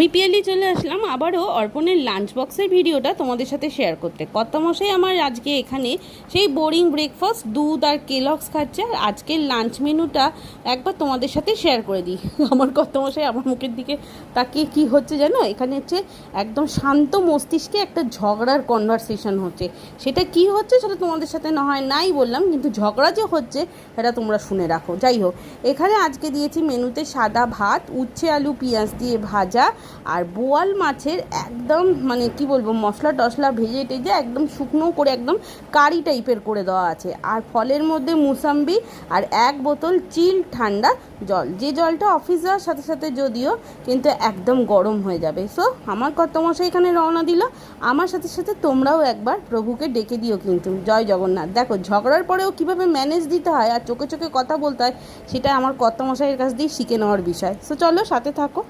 আমি পিয়ালি চলে আসলাম আবারও অর্পণের লাঞ্চ বক্সের ভিডিওটা তোমাদের সাথে শেয়ার করতে। কর্তামশাই আমার আজকে এখানে সেই বোরিং ব্রেকফাস্ট দুধ আর কেলগস খাচ্ছে, আর আজকের লাঞ্চ মেনুটা একবার তোমাদের সাথে শেয়ার করে দিই। আমার কর্তামশাই আমার মুখের দিকে তাকিয়ে কি হচ্ছে জানো, এখানে হচ্ছে একদম শান্ত মস্তিষ্কে একটা ঝগড়ার কনভারসেশন হচ্ছে। সেটা কি হচ্ছে সেটা তোমাদের সাথে না হয় নাই বললাম, কিন্তু ঝগড়া যে হচ্ছে সেটা তোমরা শুনে রাখো। যাই হোক, এখানে আজকে দিয়েছি মেনুতে সাদা ভাত, উচ্ছে আলু পেঁয়াজ দিয়ে ভাজা, আর বোয়াল মাছের একদম মানে কি বলবো মশলা টশলা ভেজে টেজে একদম শুকনো করে একদম কারি টাইপের করে দেওয়া আছে। আর ফলের মধ্যে মুসাম্বি আর এক বোতল চিল ঠান্ডা জল, যে জলটা অফিস যাওয়ার সাথে সাথে যদিও কিন্তু একদম গরম হয়ে যাবে। সো আমার কর্তামশাই এখানে রওনা দিল, আমার সাথে সাথে তোমরাও একবার প্রভুকে ডেকে দিও কিন্তু। জয় জগন্নাথ। দেখো ঝগড়ার পরেও কীভাবে ম্যানেজ দিতে হয় আর চোখে চোখে কথা বলতে হয়, সেটা আমার কর্তামশাইয়ের কাছ দিয়ে শিখে নেওয়ার বিষয়। সো চলো সাথে থাকো।